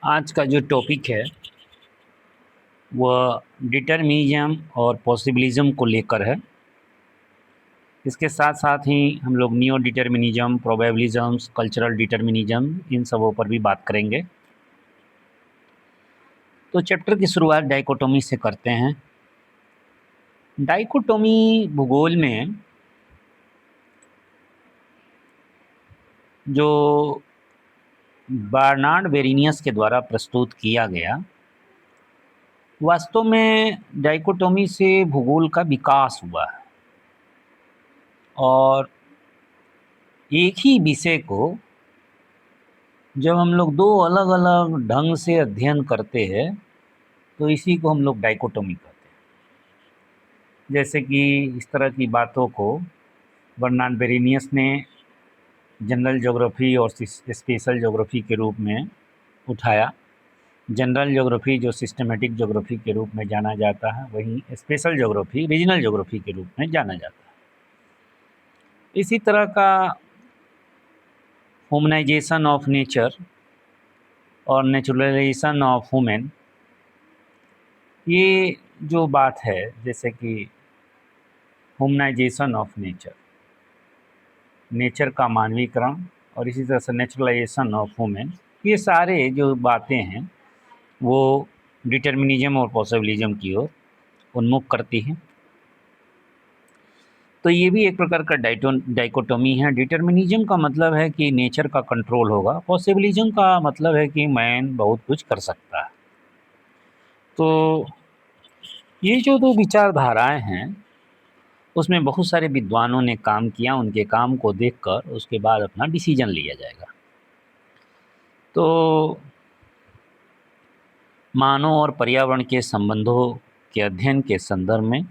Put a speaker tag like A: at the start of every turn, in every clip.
A: आज का जो टॉपिक है वह डिटर्मिनिज्म और पॉसिबिलिज्म को लेकर है। इसके साथ साथ ही हम लोग नियो डिटर्मिनिज्म, प्रोबेबिलिज्म, कल्चरल डिटर्मिनिज्म इन सबों पर भी बात करेंगे। तो चैप्टर की शुरुआत डाइकोटोमी से करते हैं। डाइकोटोमी भूगोल में जो बर्नार्ड बेरेनियस के द्वारा प्रस्तुत किया गया, वास्तव में डाइकोटोमी से भूगोल का विकास हुआ है और एक ही विषय को जब हम लोग दो अलग अलग ढंग से अध्ययन करते हैं तो इसी को हम लोग डाइकोटोमी कहते हैं। जैसे कि इस तरह की बातों को बर्नार्ड बेरेनियस ने जनरल ज्योग्राफी और स्पेशल ज्योग्राफी के रूप में उठाया। जनरल ज्योग्राफी जो सिस्टमेटिक ज्योग्राफी के रूप में जाना जाता है, वहीं स्पेशल ज्योग्राफी रीजनल ज्योग्राफी के रूप में जाना जाता है। इसी तरह का ह्यूमनाइजेशन ऑफ नेचर और नेचुरलाइजेशन ऑफ ह्यूमन, ये जो बात है, जैसे कि ह्यूमनाइजेशन ऑफ नेचर, नेचर का मानवीकरण, और इसी तरह से नेचुरलाइजेशन ऑफ ह्यूमन, ये सारे जो बातें हैं वो डिटर्मिनिज्म और पॉसिबिलिज्म की ओर उन्मुख करती हैं। तो ये भी एक प्रकार का डाइकोटोमी है। डिटर्मिनिज्म का मतलब है कि नेचर का कंट्रोल होगा, पॉसिबिलिज्म का मतलब है कि मैन बहुत कुछ कर सकता है। तो ये जो दो विचारधाराएं हैं उसमें बहुत सारे विद्वानों ने काम किया। उनके काम को देखकर उसके बाद अपना डिसीजन लिया जाएगा। तो मानव और पर्यावरण के संबंधों के अध्ययन के संदर्भ में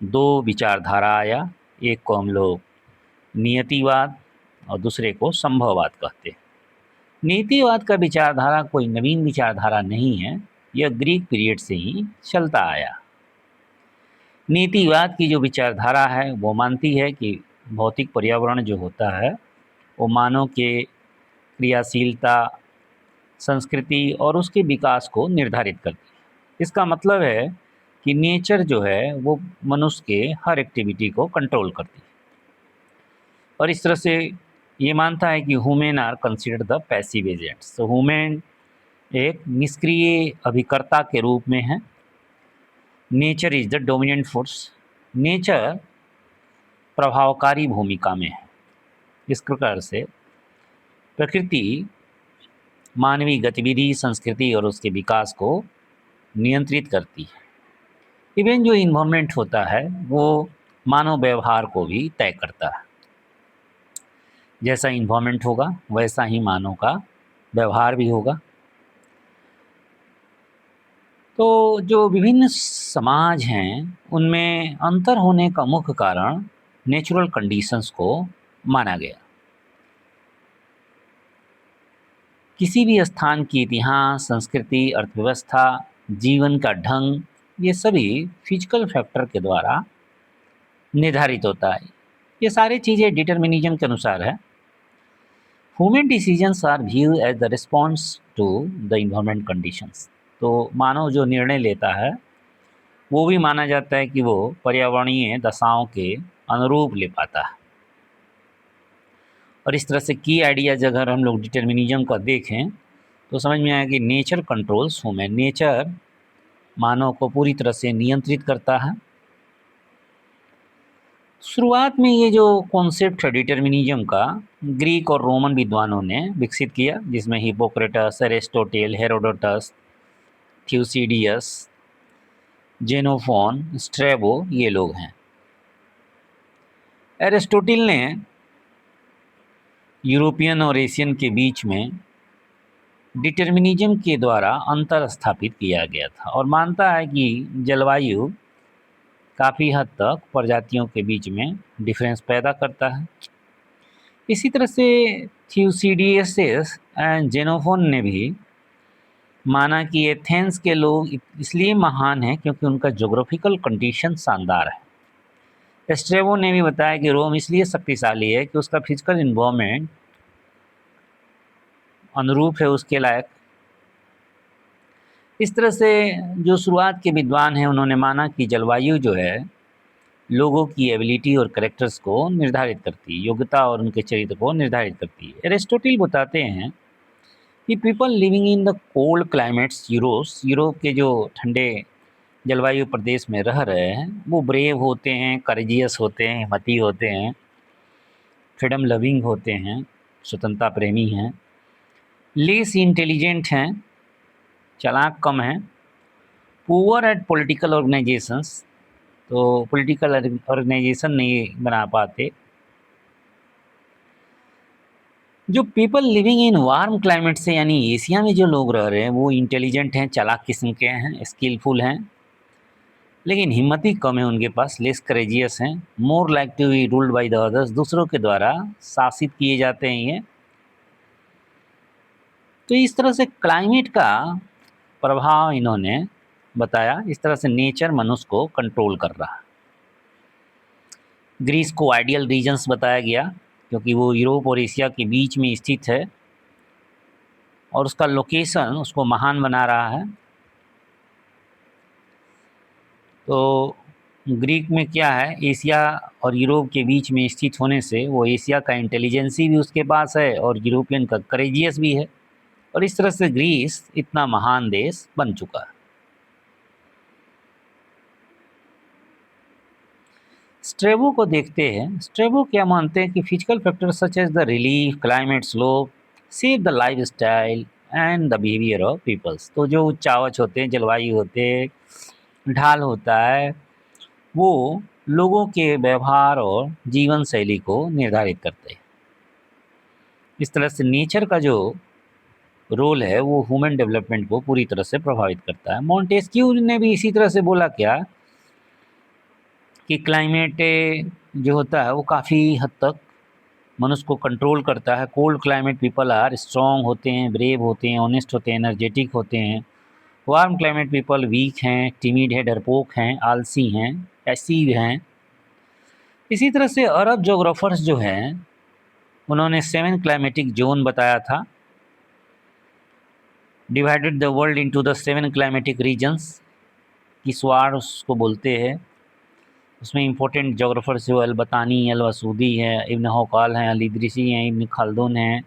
A: दो विचारधारा आया। एक को हम लोग नियतिवाद और दूसरे को संभववाद कहते हैं। नीतिवाद का विचारधारा कोई नवीन विचारधारा नहीं है, यह ग्रीक पीरियड से ही चलता आया। नीतिवाद की जो विचारधारा है वो मानती है कि भौतिक पर्यावरण जो होता है वो मानव के क्रियाशीलता, संस्कृति और उसके विकास को निर्धारित करती है। इसका मतलब है कि नेचर जो है वो मनुष्य के हर एक्टिविटी को कंट्रोल करती है। और इस तरह से ये मानता है कि human are considered the passive agents. तो ह्यूमन एक निष्क्रिय अभिकर्ता के रूप में है। Nature is the dominant force. Nature प्रभावकारी भूमिका में है। इस प्रकार से प्रकृति मानवीय गतिविधि, संस्कृति और उसके विकास को नियंत्रित करती है। इवन जो इन्वायरमेंट होता है वो मानव व्यवहार को भी तय करता है। जैसा इन्वायरमेंट होगा वैसा ही मानव का व्यवहार भी होगा। तो जो विभिन्न समाज हैं उनमें अंतर होने का मुख्य कारण नेचुरल कंडीशंस को माना गया। किसी भी स्थान की इतिहास, संस्कृति, अर्थव्यवस्था, जीवन का ढंग, ये सभी फिजिकल फैक्टर के द्वारा निर्धारित होता है। ये सारी चीज़ें डिटर्मिनिज्म के अनुसार है। Human decisions are view as the response to the environment conditions. तो मानव जो निर्णय लेता है वो भी माना जाता है कि वो पर्यावरणीय दशाओं के अनुरूप ले पाता है। और इस तरह से की आइडियाज अगर हम लोग डिटर्मिनिज्म का देखें तो समझ में आया कि नेचर कंट्रोल्स ह्यूमन। नेचर मानव को पूरी तरह से नियंत्रित करता है। शुरुआत में ये जो कॉन्सेप्ट है डिटर्मिनिज्म का, ग्रीक और रोमन विद्वानों ने विकसित किया, जिसमें हिपोक्रेटस, एरिस्टोटेल, हेरोडोटस, थ्यूसिडियस, जेनोफोन, स्ट्रेबो, ये लोग हैं। एरिस्टोटेल ने यूरोपियन और एशियन के बीच में डिटर्मिनिज्म के द्वारा अंतर स्थापित किया गया था और मानता है कि जलवायु काफ़ी हद तक प्रजातियों के बीच में डिफरेंस पैदा करता है। इसी तरह से थ्यूसिडियस एंड जेनोफोन ने भी माना कि एथेंस के लोग इसलिए महान हैं क्योंकि उनका ज्योग्राफिकल कंडीशन शानदार है। स्ट्रेबो ने भी बताया कि रोम इसलिए शक्तिशाली है कि उसका फिजिकल इन्वायरमेंट अनुरूप है उसके लायक। इस तरह से जो शुरुआत के विद्वान हैं उन्होंने माना कि जलवायु जो है लोगों की एबिलिटी और कैरेक्टर्स को निर्धारित करती है, योग्यता और उनके चरित्र को निर्धारित करती है। एरिस्टोटल बताते हैं कि people living in the cold climates Europe के जो ठंडे जलवायु प्रदेश में रह रहे हैं वो ब्रेव होते हैं, करेजियस होते हैं, हिम्मती होते हैं, फ्रीडम लविंग होते हैं, स्वतंत्रता प्रेमी हैं, लेस इंटेलिजेंट हैं, चालाक कम हैं, पुअर एट पॉलिटिकल ऑर्गेनाइजेशंस, तो पॉलिटिकल ऑर्गेनाइजेशन नहीं बना पाते। जो people living in warm climate से यानी एशिया में जो लोग रह रहे हैं वो इंटेलिजेंट हैं, चालाक किस्म के हैं, स्किलफुल हैं, लेकिन हिम्मती कम है उनके पास, लेस करेजियस हैं, more like to be ruled by the others, दूसरों के द्वारा शासित किए जाते हैं ये। तो इस तरह से क्लाइमेट का प्रभाव इन्होंने बताया, इस तरह से नेचर मनुष्य को कंट्रोल कर रहा है। ग्रीस को आइडियल रीजन्स बताया गया क्योंकि वो यूरोप और एशिया के बीच में स्थित है और उसका लोकेशन उसको महान बना रहा है। तो ग्रीक में क्या है, एशिया और यूरोप के बीच में स्थित होने से वो एशिया का इंटेलिजेंसी भी उसके पास है और यूरोपियन का करेजियस भी है, और इस तरह से ग्रीस इतना महान देश बन चुका है। स्ट्रेबो को देखते हैं। स्ट्रेबो क्या मानते हैं कि physical factors such as the relief, climate, slope save the lifestyle and the behaviour of peoples. तो जो उच्चावच होते हैं, जलवायु होते हैं, ढाल होता है, वो लोगों के व्यवहार और जीवन शैली को निर्धारित करते हैं। इस तरह से नेचर का जो रोल है वो ह्यूमन डेवलपमेंट को पूरी तरह से प्रभावित करता है। मॉन्टेस्क्यू ने भी इसी तरह से बोला क्या कि क्लाइमेट जो होता है वो काफ़ी हद तक मनुष्य को कंट्रोल करता है। Cold climate people are strong होते हैं, ब्रेव होते हैं, ऑनेस्ट होते हैं, एनर्जेटिक होते हैं। वार्म क्लाइमेट पीपल वीक हैं, टिमिड है, डरपोक हैं, आलसी हैं, पैसिव हैं। इसी तरह से अरब जोग्राफर्स जो हैं उन्होंने 7 क्लाइमेटिक जोन बताया था, divided the world into the 7 climatic regions, किसवार उसको बोलते हैं। उसमें इंपॉर्टेंट जोग्राफर्स जो अलबतानी, अलवसूदी है, इब्न हौकाल हैं, अल इदरिसी हैं, इब्न खल्दून हैं।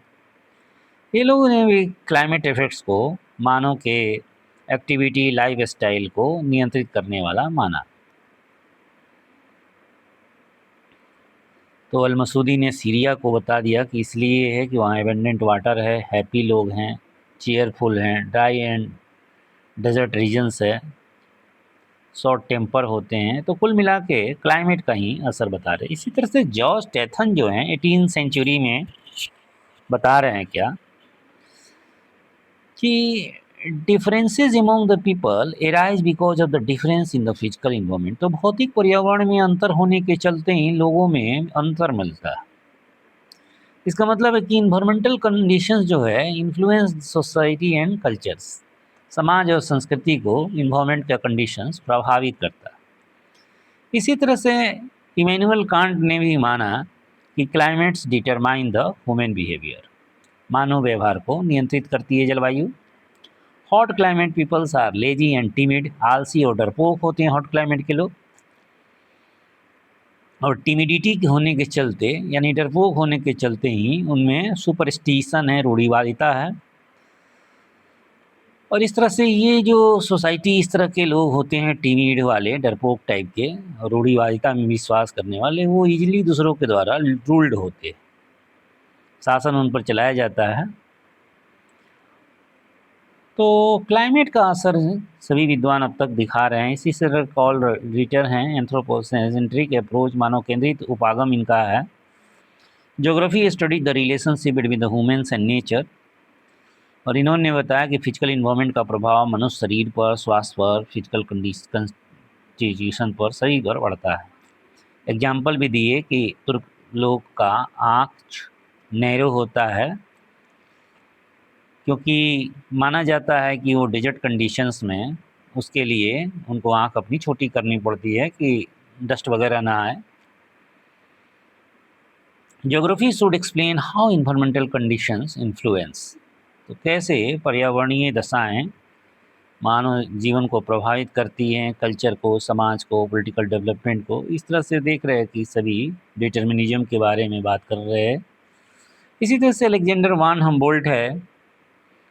A: ये लोगों ने भी क्लाइमेट इफेक्ट्स को मानव के एक्टिविटी, लाइफ स्टाइल को नियंत्रित करने वाला माना। तो अल मसूदी ने सीरिया को बता दिया कि इसलिए है कि वहाँ एबंडेंट वाटर है, हैप्पी लोग हैं, चेयरफुल हैं, ड्राई एंड डेजर्ट रीजन्स है, शॉर्ट टेम्पर होते हैं। तो कुल मिला के क्लाइमेट का ही असर बता रहे हैं। इसी तरह से जॉर्ज स्टेथन जो हैं 18 सेंचुरी में बता रहे हैं क्या कि differences among the people arise because of the difference in the physical environment. तो भौतिक पर्यावरण में अंतर होने के चलते ही लोगों में अंतर मिलता है। इसका मतलब है कि इन्वायरमेंटल कंडीशंस जो है इन्फ्लुएंस सोसाइटी एंड कल्चर्स। समाज और संस्कृति को इन्वायरमेंट का कंडीशंस प्रभावित करता है। इसी तरह से इमैनुअल कांट ने भी माना कि climates determine the human behaviour, मानव व्यवहार को नियंत्रित करती है जलवायु। Hot climate peoples are lazy and timid, आलसी और डरपोक होते हैं हॉट क्लाइमेट के लोग, और टिमिडिटी होने के चलते यानी डरपोक होने के चलते ही उनमें सुपरस्टिशन है, रूढ़िवादिता है। और इस तरह से ये जो सोसाइटी, इस तरह के लोग होते हैं टिमिड वाले, डरपोक टाइप के, रूढ़िवादिता में विश्वास करने वाले, वो इजीली दूसरों के द्वारा रूल्ड होते, शासन उन पर चलाया जाता है। तो क्लाइमेट का असर सभी विद्वान अब तक दिखा रहे हैं। इसी से कॉल रिटर हैं एंथ्रोपोसेंट्रिक अप्रोच, मानव केंद्रित उपागम इनका है। Geography study the relationship between the humans and nature, और इन्होंने बताया कि फिजिकल इन्वायरमेंट का प्रभाव मनुष्य शरीर पर, स्वास्थ्य पर, फिजिकल कंस्टिट्यूशन पर, शरीर पर पड़ता है। एग्जाम्पल भी दिए कि तुर्क लोग का आँख नैरो होता है क्योंकि माना जाता है कि वो डेजर्ट कंडीशंस में उसके लिए उनको आँख अपनी छोटी करनी पड़ती है कि डस्ट वगैरह ना आए। Geography should explain how environmental conditions influence, तो कैसे पर्यावरणीय दशाएं मानव जीवन को प्रभावित करती हैं, कल्चर को, समाज को, पॉलिटिकल डेवलपमेंट को। इस तरह से देख रहे हैं कि सभी डिटर्मिनिज्म के बारे में बात कर रहे हैं। इसी तरह से अलेक्जेंडर वान हम्बोल्ट है,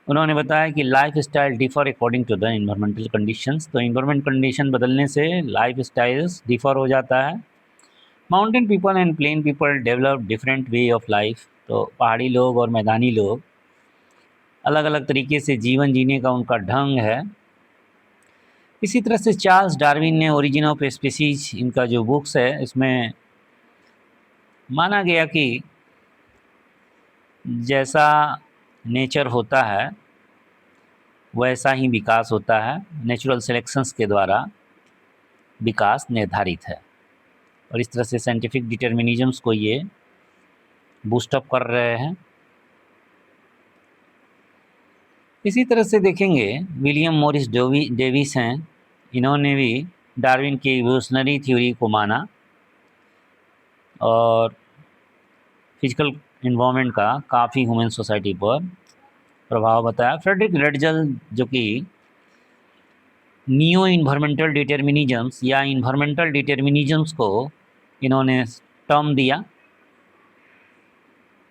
A: उन्होंने बताया कि lifestyle differ according to the environmental conditions. तो इन्वायरमेंट कंडीशन बदलने से लाइफ स्टाइल्स डिफर हो जाता है। Mountain people and plain people develop different way of life. तो पहाड़ी लोग और मैदानी लोग अलग अलग तरीके से जीवन जीने का उनका ढंग है। इसी तरह से चार्ल्स डार्विन ने ओरिजिन ऑफ स्पीसीज, इनका जो बुक्स है, इसमें माना गया कि जैसा नेचर होता है वैसा ही विकास होता है, नेचुरल सिलेक्शंस के द्वारा विकास निर्धारित है। और इस तरह से साइंटिफिक डिटर्मिनिज्म्स को ये बूस्टअप कर रहे हैं। इसी तरह से देखेंगे विलियम मॉरिस डेविस हैं, इन्होंने भी डार्विन की इवोल्यूशनरी थ्योरी को माना और फिजिकल इन्वायरमेंट का काफ़ी ह्यूमन सोसाइटी पर प्रभाव बताया। फ्रेडरिक रेडजल जो कि नियो इन्वायरमेंटल डिटर्मिनिज्म्स या इन्वायरमेंटल डिटर्मिनिज्म्स को इन्होंने टर्म दिया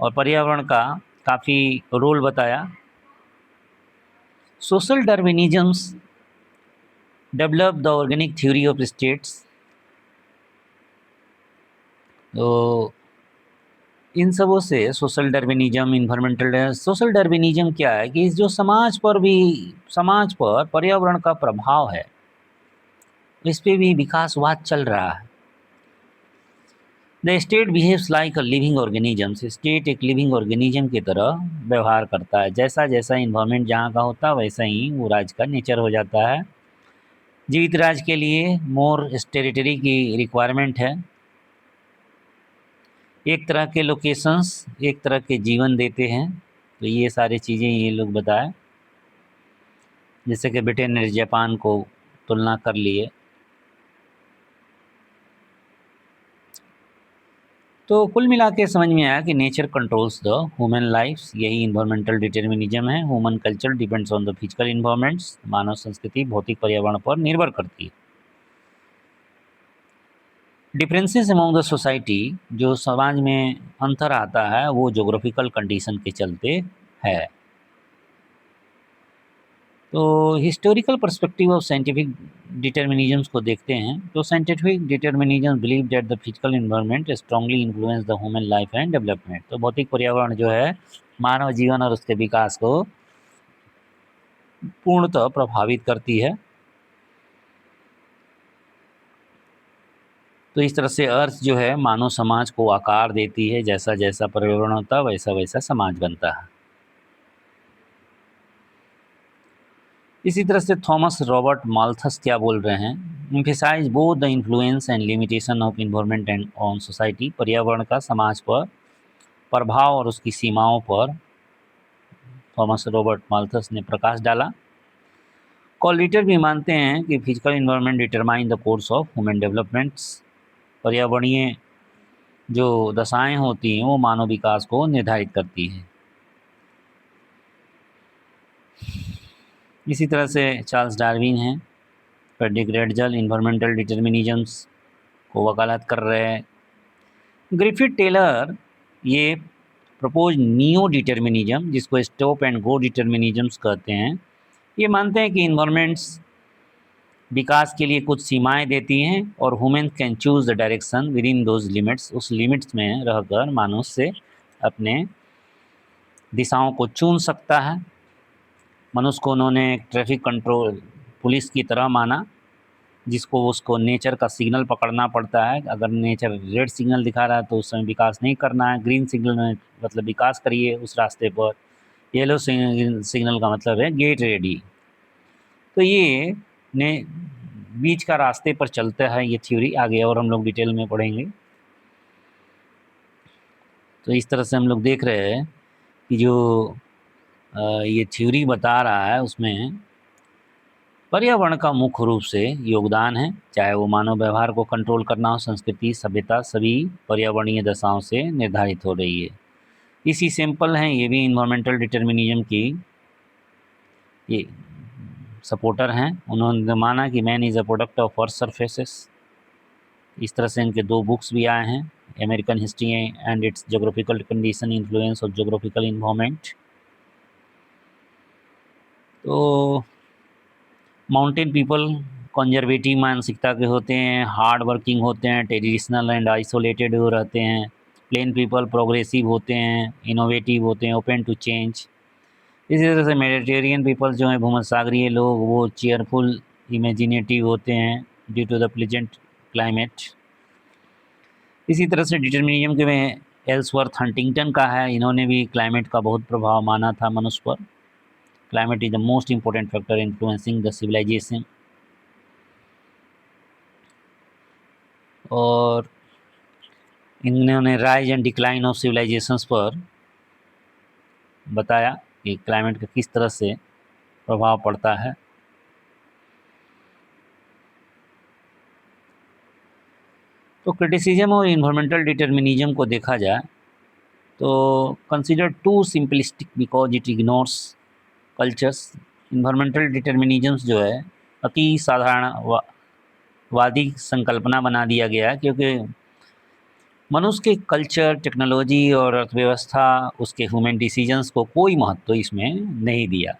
A: और पर्यावरण का काफ़ी रोल बताया। Social Darwinisms develop the organic theory of states. तो इन सबों से social Darwinism, environmental, social Darwinism क्या है कि जो समाज पर पर्यावरण का प्रभाव है, इस पे भी विकासवाद चल रहा है। The state behaves like a living organism. State एक लिविंग ऑर्गेनिज्म की तरह व्यवहार करता है। जैसा जैसा इन्वायरमेंट जहाँ का होता है वैसा ही वो राज्य का नेचर हो जाता है। जीवित राज्य के लिए मोर टेरिटरी की रिक्वायरमेंट है। एक तरह के लोकेशंस एक तरह के जीवन देते हैं। तो ये सारी चीज़ें ये लोग बताए, जैसे कि ब्रिटेन ने जापान को तुलना कर लिए। तो कुल मिला के समझ में आया कि nature controls the human lifes, यही इन्वायरमेंटल डिटर्मिनिज्म है। Human culture depends on the physical environments. मानव संस्कृति भौतिक पर्यावरण पर निर्भर करती है। डिफरेंसेस अमॉन्ग द सोसाइटी, जो समाज में अंतर आता है वो जोग्राफिकल कंडीशन के चलते है। तो हिस्टोरिकल पर्सपेक्टिव ऑफ साइंटिफिक डिटर्मिनिज्म्स को देखते हैं। तो scientific determinism believe that the physical environment strongly influence the human life and development. तो भौतिक पर्यावरण जो है मानव जीवन और उसके विकास को पूर्णतः प्रभावित करती है। तो इस तरह से अर्थ जो है मानव समाज को आकार देती है। जैसा जैसा पर्यावरण होता है वैसा वैसा समाज बनता है। इसी तरह से थॉमस रॉबर्ट माल्थस क्या बोल रहे हैं, emphasise both the influence and limitation of environment and on society. पर्यावरण का समाज पर प्रभाव और उसकी सीमाओं पर थॉमस रॉबर्ट माल्थस ने प्रकाश डाला। कॉलिटर भी मानते हैं कि physical environment determine the course of human developments. पर्यावरणीय जो दशाएं होती हैं वो मानव विकास को निर्धारित करती हैं। इसी तरह से चार्ल्स डार्विन हैं, फ्रेडरिक रेडजल इन्वायरमेंटल डिटर्मिनिज्म्स को वकालत कर रहे हैं। ग्रिफिथ टेलर ये प्रपोज नियो डिटर्मिनिज्म, जिसको स्टॉप एंड गो डिटर्मिनिज्म्स कहते हैं, ये मानते हैं कि इन्वायरमेंट्स विकास के लिए कुछ सीमाएं देती हैं और human can choose the direction with in those limits. उस लिमिट्स में रहकर मनुष्य अपने दिशाओं को चुन सकता है। मनुष्य को उन्होंने ट्रैफिक कंट्रोल पुलिस की तरह माना, जिसको उसको नेचर का सिग्नल पकड़ना पड़ता है। अगर नेचर रेड सिग्नल दिखा रहा है तो उस समय विकास नहीं करना है, ग्रीन सिग्नल में मतलब विकास करिए उस रास्ते पर, येलो सिग्नल का मतलब है गेट रेडी। तो ये ने बीच का रास्ते पर चलता है ये थ्योरी, आगे और हम लोग डिटेल में पढ़ेंगे। तो इस तरह से हम लोग देख रहे हैं कि जो ये थ्योरी बता रहा है उसमें पर्यावरण का मुख्य रूप से योगदान है, चाहे वो मानव व्यवहार को कंट्रोल करना हो, संस्कृति, सभ्यता, सभी पर्यावरणीय दशाओं से निर्धारित हो रही है। इसी सिंपल हैं ये भी इन्वायरमेंटल डिटर्मिनिज्म की ये सपोर्टर हैं। उन्होंने माना कि man is a product of earth surfaces. इस तरह से इनके 2 बुक्स भी आए हैं, American history and it's geographical condition, influence of geographical environment. तो माउंटेन पीपल कंजर्वेटिव मानसिकता के होते हैं, हार्ड वर्किंग होते हैं, ट्रेडिशनल एंड आइसोलेटेड हो रहते हैं। प्लेन पीपल प्रोग्रेसिव होते हैं, इनोवेटिव होते हैं, ओपन टू चेंज। इसी तरह से मेडिटेरियन पीपल जो हैं, भूमध्यसागरीय लोग, वो चेयरफुल इमेजिनेटिव होते हैं due to the pleasant climate. इसी तरह से डिटर्मिनिज्म के में एल्सवर्थ हंटिंगटन का है, इन्होंने भी क्लाइमेट का बहुत प्रभाव माना था मनुष्य पर। Climate is the most important factor influencing the civilisation. और इन्होंने rise and decline of civilisations पर बताया कि क्लाइमेट का किस तरह से प्रभाव पड़ता है। तो क्रिटिसिज्म और इन्वायरमेंटल डिटर्मिनिज्म को देखा जाए तो consider too simplistic because it ignores cultures. Environmental determinism जो है अति साधारण वादी संकल्पना बना दिया गया है, क्योंकि मनुष्य के कल्चर, टेक्नोलॉजी और अर्थव्यवस्था, उसके ह्यूमन डिसीजंस को कोई महत्व इसमें नहीं दिया।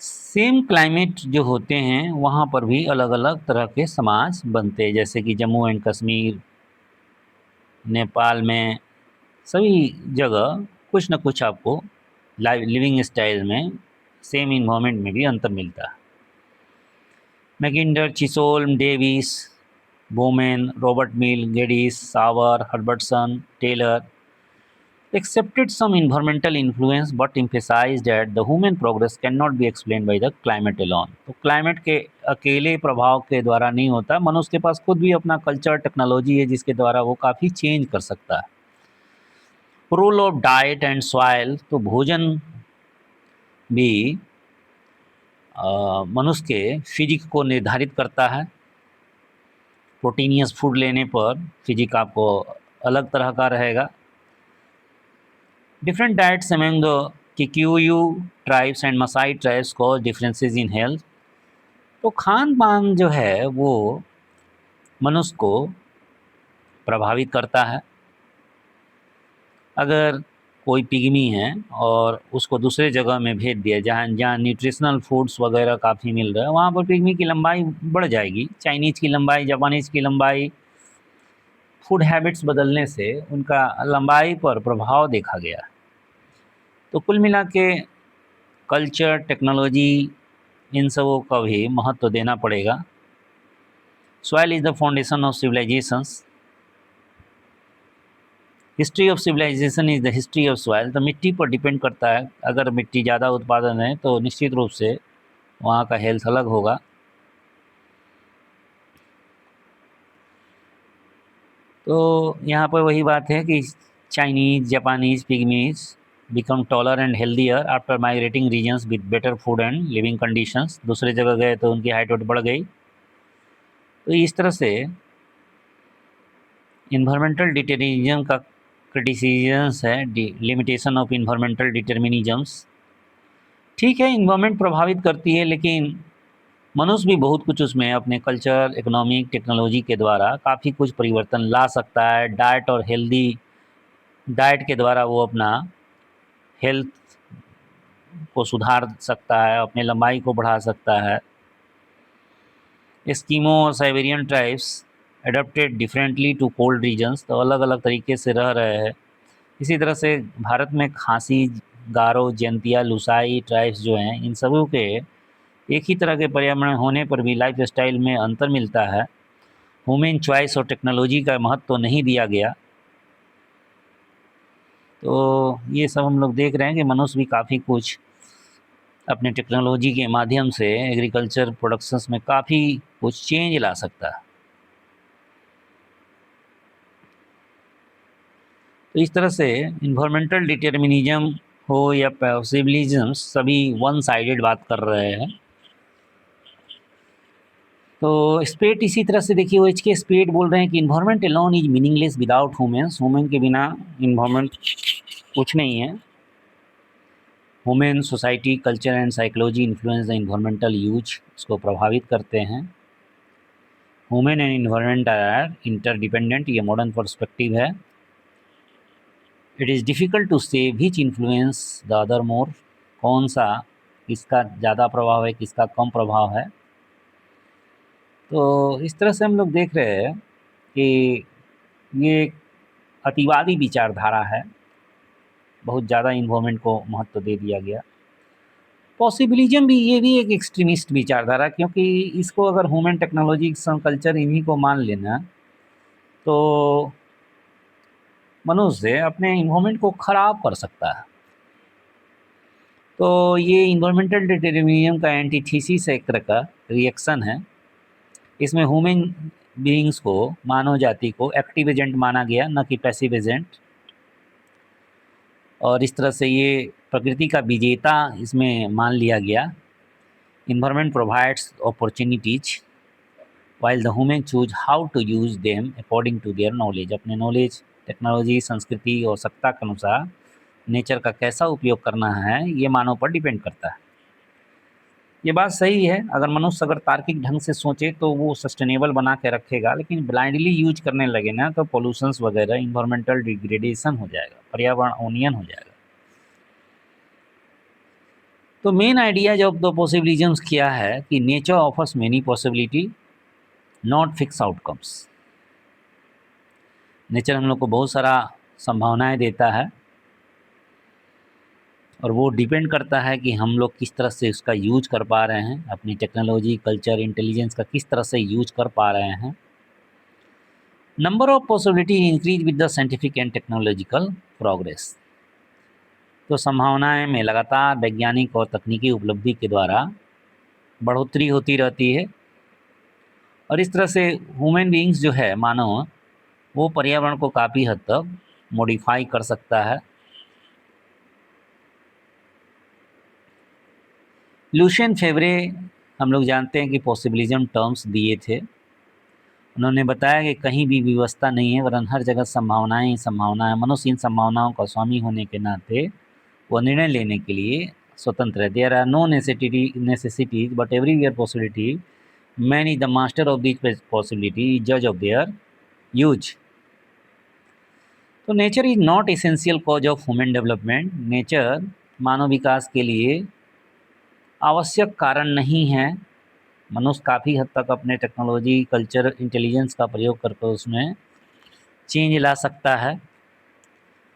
A: सेम क्लाइमेट जो होते हैं वहाँ पर भी अलग अलग तरह के समाज बनते हैं, जैसे कि जम्मू एंड कश्मीर, नेपाल में, सभी जगह कुछ न कुछ आपको लिविंग स्टाइल में, सेम इन्वायरमेंट में भी अंतर मिलता है। Mackinder, चिसोल्म, Davis, बोमेन, Robert mill, गेडिस, Sawar, Herbertson, Taylor accepted some environmental influence but emphasized that the human progress cannot be explained by the climate alone। तो क्लाइमेट के अकेले प्रभाव के द्वारा नहीं होता, मनुष्य के पास खुद भी अपना कल्चर, टेक्नोलॉजी है जिसके द्वारा वो काफ़ी चेंज कर सकता है। Role of diet and soil, तो भोजन भी मनुष्य के फिजिक को निर्धारित करता है। प्रोटीनियस फूड लेने पर फिजिक आपको अलग तरह का रहेगा। Different diets among the Kikuyu tribes and Maasai tribes cause differences in health। तो खान पान जो है वो मनुष्य को प्रभावित करता है। अगर कोई पिग्मी है और उसको दूसरे जगह में भेज दिया जहाँ न्यूट्रिशनल फूड्स वगैरह काफ़ी मिल रहा है, वहाँ पर पिग्मी की लंबाई बढ़ जाएगी। चाइनीज़ की लंबाई, जापानीज़ की लंबाई, फूड हैबिट्स बदलने से उनका लंबाई पर प्रभाव देखा गया। तो कुल मिला के कल्चर, टेक्नोलॉजी, इन सबों का भी महत्व देना पड़ेगा। Soil is the foundation of civilisations. History of civilisation is the history of soil. तो मिट्टी पर डिपेंड करता है, अगर मिट्टी ज़्यादा उत्पादन है तो निश्चित रूप से वहाँ का हेल्थ अलग होगा। तो यहाँ पर वही बात है कि Chinese, Japanese pygmies become taller and healthier after migrating regions with better food and living conditions. दूसरे जगह गए तो उनकी हाइट वाइट बढ़ गई। तो इस तरह से इन्वायरमेंटल डिटर्मिनिज्म का क्रिटिसिजम्स है, लिमिटेशन ऑफ इन्वायरमेंटल डिटर्मिनिज्म्स। ठीक है, इन्वायरमेंट प्रभावित करती है, लेकिन मनुष्य भी बहुत कुछ उसमें अपने कल्चर, इकोनॉमिक, टेक्नोलॉजी के द्वारा काफ़ी कुछ परिवर्तन ला सकता है। डाइट और हेल्दी डाइट के द्वारा वो अपना हेल्थ को सुधार सकता है, अपने लंबाई को बढ़ा सकता है। एस्किमो और Siberian tribes adopted differently to cold regions, तो अलग अलग तरीके से रह रहे हैं। इसी तरह से भारत में खासी, गारो, जयंतिया, लुसाई ट्राइब्स जो हैं, इन सबों के एक ही तरह के पर्यावरण होने पर भी लाइफ स्टाइल में अंतर मिलता है। ह्यूमन चॉइस और टेक्नोलॉजी का महत्व तो नहीं दिया गया। तो ये सब हम लोग देख रहे हैं कि मनुष्य भी काफ़ी कुछ अपने टेक्नोलॉजी के माध्यम से एग्रीकल्चर प्रोडक्शंस में काफ़ी कुछ चेंज ला सकता है। तो इस तरह से इन्वायरमेंटल डिटर्मिनिज्म हो या पॉसिबिलिज्म, सभी वन साइडेड बात कर रहे हैं। तो स्पेट इसी तरह से देखिए, OH के स्पेट बोल रहे हैं कि environment alone is meaningless without humans. Human के बिना इन्वायरमेंट कुछ नहीं है। Human society culture and psychology influence the environmental use, इसको प्रभावित करते हैं। Human and environment are interdependent, ये मॉडर्न पर्सपेक्टिव है। It is difficult to say which influence the other more, कौन सा किसका ज़्यादा प्रभाव है, किसका कम प्रभाव है। तो इस तरह से हम लोग देख रहे हैं कि ये एक अतिवादी विचारधारा है, बहुत ज़्यादा इन्वॉल्वमेंट को महत्व दे दिया गया। पॉसिबिलिज्म भी, ये भी एक एक्सट्रीमिस्ट विचारधारा, क्योंकि इसको अगर ह्यूमन टेक्नोलॉजी कल्चर इन्हीं को मान लेना तो मनुष्य अपने इन्वायरमेंट को ख़राब कर सकता है। तो ये इन्वायरमेंटल डिटरमिनिज्म का एंटीथीसिस एक तरह का रिएक्शन है। इसमें ह्यूमन बीइंग्स को, मानव जाति को एक्टिव एजेंट माना गया, न कि पैसिव एजेंट। और इस तरह से ये प्रकृति का विजेता इसमें मान लिया गया। Environment provides opportunities while the human choose how to use them according to their knowledge. अपने नॉलेज, टेक्नोलॉजी, संस्कृति और सत्ता के अनुसार नेचर का कैसा उपयोग करना है, ये मानव पर डिपेंड करता है। ये बात सही है, अगर मनुष्य अगर तार्किक ढंग से सोचे तो वो सस्टेनेबल बना के रखेगा, लेकिन ब्लाइंडली यूज करने लगे ना तो पोल्यूशंस वगैरह, इन्वायरमेंटल डिग्रेडेशन हो जाएगा, पर्यावरण अवनयन हो जाएगा। तो मेन आइडियाज ऑफ द पॉसिबिलिज्म्स क्या है कि nature offers many possibility, not fix outcomes. Nature हम लोग को बहुत सारा संभावनाएं देता है और वो डिपेंड करता है कि हम लोग किस तरह से उसका यूज कर पा रहे हैं, अपनी टेक्नोलॉजी, कल्चर, इंटेलिजेंस का किस तरह से यूज कर पा रहे हैं। Number of possibility increase with the scientific and technological progress. तो संभावनाएं में लगातार वैज्ञानिक और तकनीकी उपलब्धि के द्वारा बढ़ोतरी होती रहती है। और इस तरह से ह्यूमन बीइंग्स जो है, मानव, वो पर्यावरण को काफ़ी हद तक मॉडिफाई कर सकता है। लुशियन फेवरे, हम लोग जानते हैं कि पॉसिबिलिज्म टर्म्स दिए थे। उन्होंने बताया कि कहीं भी व्यवस्था नहीं है, वरन हर जगह संभावनाएं ही संभावनाएं। मनुष्य इन संभावनाओं का स्वामी होने के नाते वो निर्णय लेने के लिए स्वतंत्र है। There are no necessities but everywhere possibility, man is the master of this possibility, जज ऑफ देयर यूज। तो nature is not essential cause of human development. Nature मानव विकास के लिए आवश्यक कारण नहीं है। मनुष्य काफ़ी हद तक अपने टेक्नोलॉजी, कल्चर, इंटेलिजेंस का प्रयोग करके उसमें चेंज ला सकता है।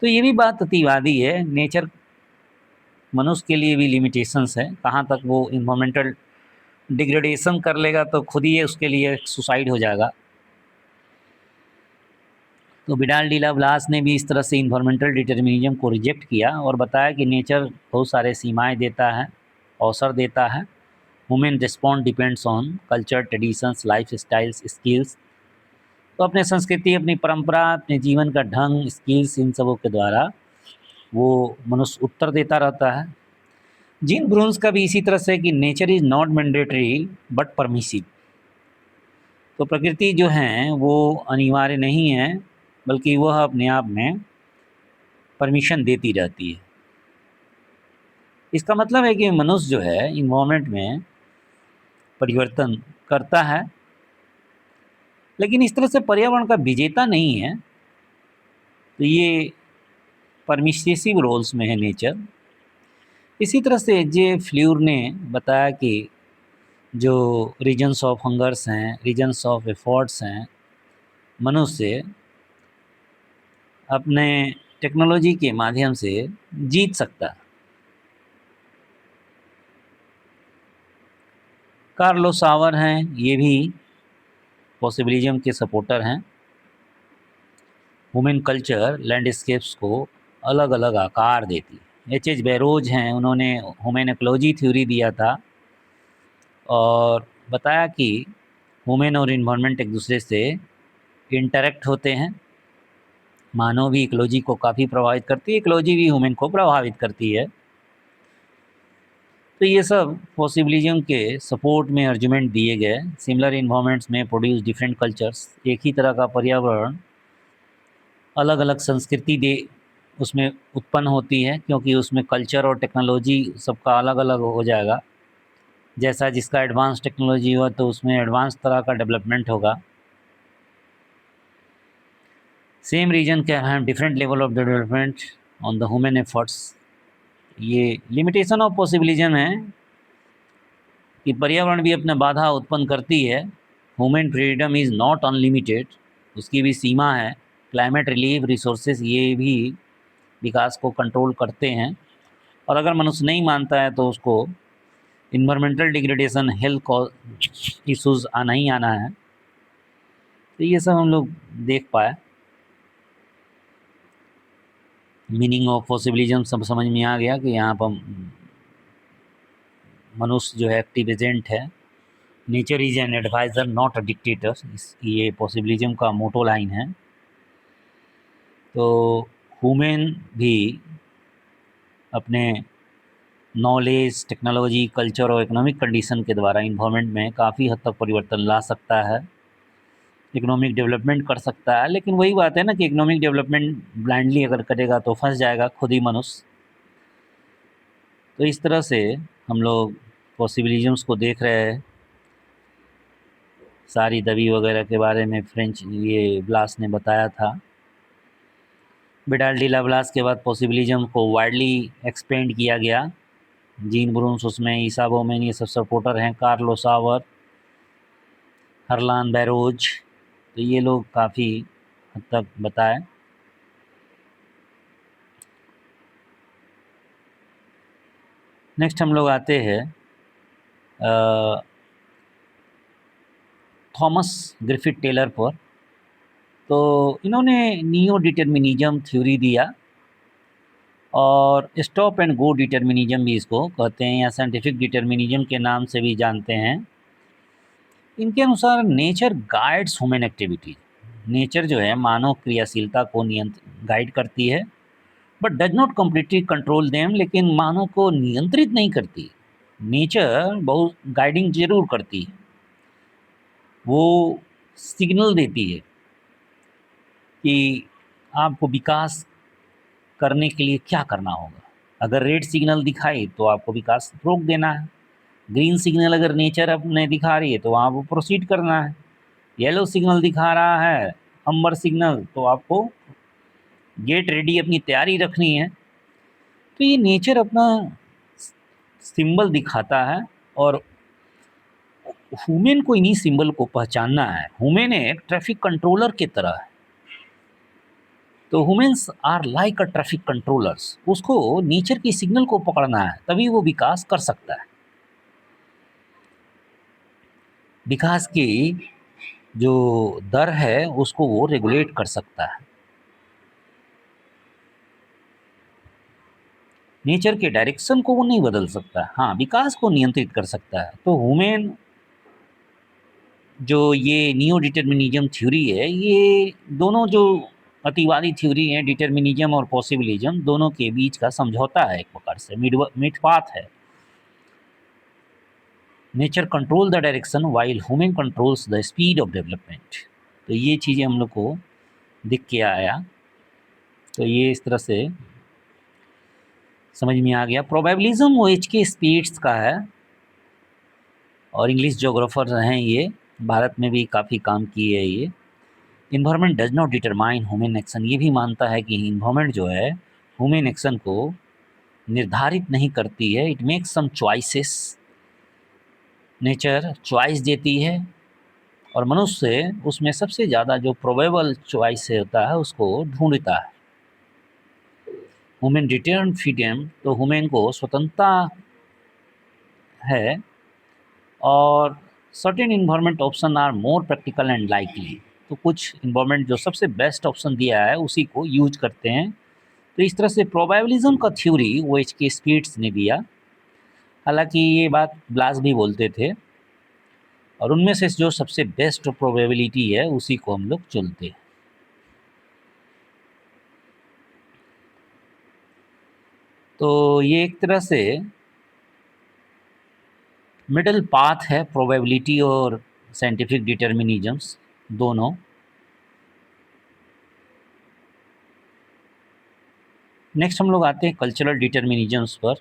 A: तो ये भी बात अतिवादी है। नेचर, मनुष्य के लिए भी लिमिटेशंस है, कहाँ तक वो इन्वायरमेंटल डिग्रेडेशन कर लेगा तो खुद ही उसके लिए सुसाइड हो जाएगा। तो विडाल डी ला ब्लास ने भी इस तरह से इन्वायरमेंटल डिटर्मिनिज्म को रिजेक्ट किया और बताया कि नेचर बहुत सारे सीमाएं देता है, अवसर देता है। Human respond depends on culture, traditions, life styles, skills. तो अपने संस्कृति, अपनी परंपरा, अपने जीवन का ढंग, स्किल्स, इन सबों के द्वारा वो मनुष्य उत्तर देता रहता है। जीन ब्रून्स का भी इसी तरह से कि nature is not mandatory but permissive. तो प्रकृति जो है वो अनिवार्य नहीं है, बल्कि वह अपने आप में परमिशन देती रहती है। इसका मतलब है कि मनुष्य जो है इन्वायरमेंट में परिवर्तन करता है, लेकिन इस तरह से पर्यावरण का विजेता नहीं है। तो ये परमिसिव रोल्स में है नेचर। इसी तरह से जे फ्ल्यूर ने बताया कि जो रीजन्स ऑफ हंगर्स हैं, रीजन्स ऑफ एफर्ट्स हैं, मनुष्य अपने टेक्नोलॉजी के माध्यम से जीत सकता है। कार्लो सावर हैं, ये भी पॉसिबिलिज्म के सपोर्टर हैं। ह्यूमन कल्चर लैंडस्केप्स को अलग अलग आकार देती है। एच बैरोज हैं, उन्होंने ह्यूमन इकोलॉजी थ्योरी दिया था और बताया कि ह्यूमन और इन्वायरमेंट एक दूसरे से इंटरेक्ट होते हैं। मानव भी इकोलॉजी को काफ़ी प्रभावित करती है, इकोलॉजी भी ह्यूमन को प्रभावित करती है। तो ये सब पॉसिबिलिज्म के सपोर्ट में आर्गुमेंट दिए गए। सिमिलर इन्वायरमेंट्स में प्रोड्यूस डिफरेंट कल्चर्स। एक ही तरह का पर्यावरण अलग अलग संस्कृति उसमें उत्पन्न होती है, क्योंकि उसमें कल्चर और टेक्नोलॉजी सबका अलग अलग हो जाएगा। जैसा जिसका एडवांस टेक्नोलॉजी हुआ तो उसमें एडवांस तरह का डेवलपमेंट होगा। Same region can have different level of development on the human efforts. ये लिमिटेशन ऑफ पॉसिबिलिज्म है कि पर्यावरण भी अपने बाधा उत्पन्न करती है। Human freedom is not unlimited, उसकी भी सीमा है। क्लाइमेट रिलीफ रिसोर्सेज ये भी विकास को कंट्रोल करते हैं। और अगर मनुष्य नहीं मानता है तो उसको इन्वायरमेंटल डिग्रेडेशन, हेल्थ इश्यूज आना ही आना है। तो ये सब हम लोग देख पाए। मीनिंग ऑफ पॉसिबिलिज्म सब समझ में आ गया कि यहाँ पर मनुष्य जो है एक्टिव एजेंट है। Nature is an adviser not a dictator, ये पॉसिबिलिज्म का मोटो लाइन है। तो ह्यूमन भी अपने नॉलेज, टेक्नोलॉजी, कल्चर और इकोनॉमिक कंडीशन के द्वारा इन्वायरमेंट में काफ़ी हद तक परिवर्तन ला सकता है, इकोनॉमिक डेवलपमेंट कर सकता है। लेकिन वही बात है ना कि इकोनॉमिक डेवलपमेंट ब्लाइंडली अगर करेगा तो फंस जाएगा खुद ही मनुष्य। तो इस तरह से हम लोग पॉसिबिलिज्म्स को देख रहे हैं। सारी दबी वगैरह के बारे में फ्रेंच ये ब्लास ने बताया था। बिडाल डी लाप्लास के बाद पॉसिबिलिज्म को वाइडली एक्सपेंड किया गया। जीन ब्रून्स उसमें, ईसा बोमेन ये सब सपोर्टर हैं, कार्लो सावर, हरलान बैरोज, तो ये लोग काफ़ी हद तक बताए। नेक्स्ट हम लोग आते हैं थॉमस ग्रिफिथ टेलर पर। तो इन्होंने नियो डिटर्मिनिज्म थ्योरी दिया, और स्टॉप एंड गो डिटर्मिनिज्म भी इसको कहते हैं, या साइंटिफिक डिटर्मिनिज्म के नाम से भी जानते हैं। इनके अनुसार nature guides human activity. Nature जो है मानव क्रियाशीलता को गाइड करती है, but does not completely control them, लेकिन मानव को नियंत्रित नहीं करती। नेचर बहुत गाइडिंग जरूर करती है, वो सिग्नल देती है कि आपको विकास करने के लिए क्या करना होगा। अगर रेड सिग्नल दिखाई तो आपको विकास रोक देना है। ग्रीन सिग्नल अगर नेचर अपने दिखा रही है तो आपको प्रोसीड करना है। येलो सिग्नल दिखा रहा है, अम्बर सिग्नल, तो आपको गेट रेडी, अपनी तैयारी रखनी है। तो ये नेचर अपना सिंबल दिखाता है, और ह्यूमन को इन्हीं सिंबल को पहचानना है। ह्यूमन एक ट्रैफिक कंट्रोलर की तरह है। तो humans are like a traffic controllers. उसको नेचर की सिग्नल को पकड़ना है, तभी वो विकास कर सकता है। विकास की जो दर है उसको वो रेगुलेट कर सकता है। नेचर के डायरेक्शन को वो नहीं बदल सकता, हाँ विकास को नियंत्रित कर सकता है। तो ह्यूमन जो ये नियो डिटर्मिनिज्म थ्योरी है, ये दोनों जो अतिवादी थ्योरी है, डिटर्मिनिज्म और पॉसिबिलिज्म, दोनों के बीच का समझौता है, एक प्रकार से मिड पाथ है। Nature control the direction while human controls the speed of development. तो ये चीज़ें हम लोग को दिख के आया। तो ये इस तरह से समझ में आ गया। प्रोबेबिलिज्म वो एच के स्पीड्स का है, और इंग्लिश जोग्राफर हैं ये, भारत में भी काफ़ी काम किए है ये। Environment does not determine human action, ये भी मानता है कि इन्वायरमेंट जो है ह्यूमन एक्शन को निर्धारित नहीं करती है। It makes some choices, nature choice देती है, और मनुष्य उसमें सबसे ज़्यादा जो प्रोबेबल चॉइस होता है उसको ढूंढता है। ह्यूमन रिटर्न फ्रीडम, तो ह्यूमन को स्वतंत्रता है, और certain environment option are more practical and likely. तो कुछ इन्वायरमेंट जो सबसे बेस्ट ऑप्शन दिया है उसी को यूज करते हैं। तो इस तरह से प्रोबेबिलिज्म का थ्योरी वो एच के स्पीड्स ने दिया। हालांकि ये बात ब्लास भी बोलते थे, और उनमें से जो सबसे बेस्ट प्रोबेबिलिटी है उसी को हम लोग चुनते हैं। तो ये एक तरह से मिडल पाथ है, प्रोबेबिलिटी और साइंटिफिक डिटर्मिनिज्म्स दोनों। नेक्स्ट हम लोग आते हैं कल्चरल डिटर्मिनिजम्स पर।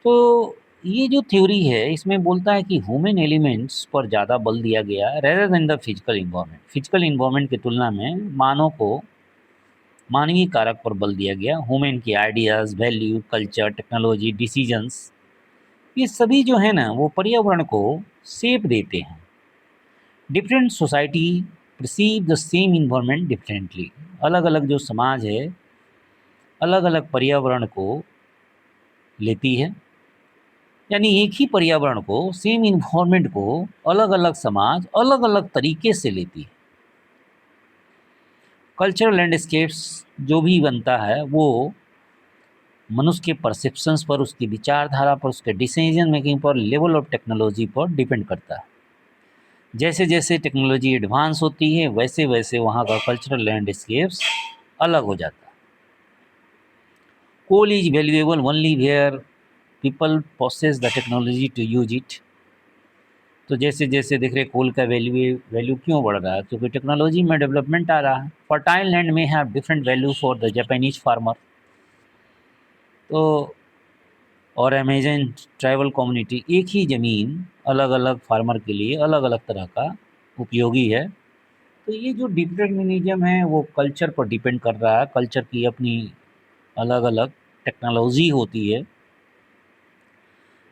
A: तो ये जो थ्योरी है इसमें बोलता है कि ह्यूमन एलिमेंट्स पर ज़्यादा बल दिया गया rather than the physical environment. Physical environment की तुलना में मानवीय कारक पर बल दिया गया। ह्यूमन के ideas, value, culture, technology, decisions, ये सभी जो है ना वो पर्यावरण को शेप देते हैं। Different society perceive the same environment differently. अलग अलग जो समाज है अलग अलग पर्यावरण को लेती है, यानी एक ही पर्यावरण को, सेम इन्वायरमेंट को अलग अलग समाज अलग अलग तरीके से लेती है। कल्चरल लैंडस्केप्स जो भी बनता है वो मनुष्य के परसेप्शंस पर, उसकी विचारधारा पर, उसके डिसीजन मेकिंग पर, लेवल ऑफ टेक्नोलॉजी पर डिपेंड करता है। जैसे जैसे टेक्नोलॉजी एडवांस होती है वैसे वैसे वहाँ का कल्चरल लैंडस्केप्स अलग हो जाता है। Coal is valuable only where people possess the technology to use it. तो जैसे जैसे देख रहे कोल का वैल्यू क्यों बढ़ रहा है, क्योंकि टेक्नोलॉजी में डेवलपमेंट आ रहा है। फर्टाइल लैंड में have different value for the Japanese farmer. तो और अमेजन ट्राइबल कम्युनिटी, एक ही ज़मीन अलग अलग फार्मर के लिए अलग अलग तरह का उपयोगी है। तो ये जो डिटरमिनिज्म है वो कल्चर पर डिपेंड कर रहा है। कल्चर की अपनी अलग अलग टेक्नोलॉजी होती है।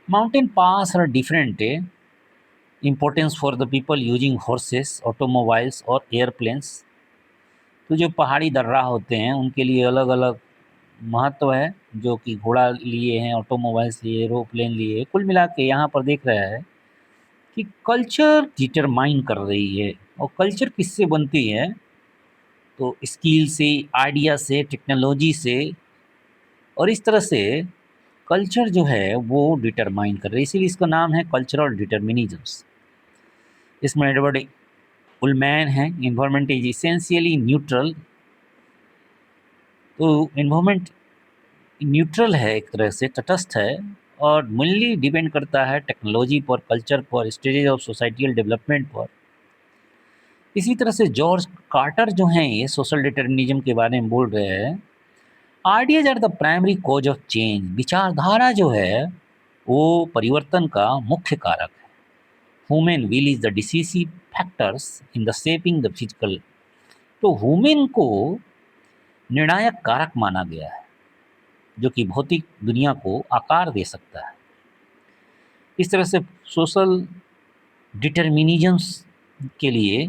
A: Mountain pass are different importance for the people using horses, automobiles और एयरप्लेन्स। तो जो पहाड़ी दर्रा होते हैं उनके लिए अलग अलग महत्व है, जो कि घोड़ा लिए हैं, ऑटोमोबाइल्स लिए, एरोप्लेन लिए। कुल मिला के यहाँ पर देख रहा है कि कल्चर डिटरमाइन कर रही है। और कल्चर किससे बनती है, तो स्किल से, आइडिया से, टेक्नोलॉजी से, और इस तरह से कल्चर जो है वो डिटरमाइन कर रही है। इसीलिए इसका नाम है कल्चरल डिटर्मिनिज्म्स। इसमें एडवर्ड उलमैन है, इन्वायरमेंट इज इसेंशियली न्यूट्रल। तो इन्वायरमेंट न्यूट्रल है, एक तरह से तटस्थ है, और मेनली डिपेंड करता है टेक्नोलॉजी पर, कल्चर पर, स्टेजेस ऑफ सोसाइटियल डेवलपमेंट पर। इसी तरह से जॉर्ज कार्टर जो हैं ये सोशल डिटर्मिनिज्म के बारे में बोल रहे हैं। Ideas are the primary cause of change. विचारधारा जो है वो परिवर्तन का मुख्य कारक है। Human will is the decisive factors in the shaping the physical. तो ह्यूमन को निर्णायक कारक माना गया है जो कि भौतिक दुनिया को आकार दे सकता है। इस तरह से सोशल डिटर्मिनिज्म्स के लिए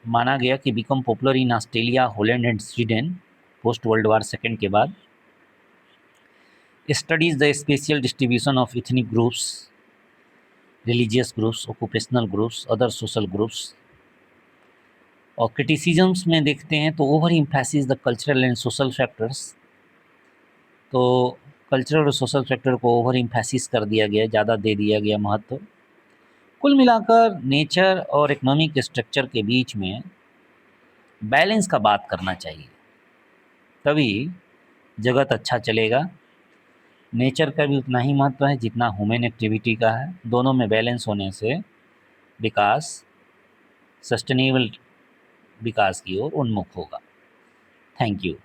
A: माना गया कि become popular in Australia, Holland and Sweden post world war second के बाद। Studies the spatial distribution of ethnic groups, religious groups, occupational groups, other social groups. और क्रिटिसिजम्स में देखते हैं तो over emphasis the cultural and social factors. तो cultural और social factor को ओवर इम्फेसिस कर दिया गया, ज़्यादा दे दिया गया महत्व। कुल मिलाकर नेचर और इकोनॉमिक स्ट्रक्चर के बीच में बैलेंस का बात करना चाहिए, तभी जगत अच्छा चलेगा। नेचर का भी उतना ही महत्व है जितना ह्यूमन एक्टिविटी का है। दोनों में बैलेंस होने से विकास सस्टेनेबल विकास की ओर उन्मुख होगा। Thank you.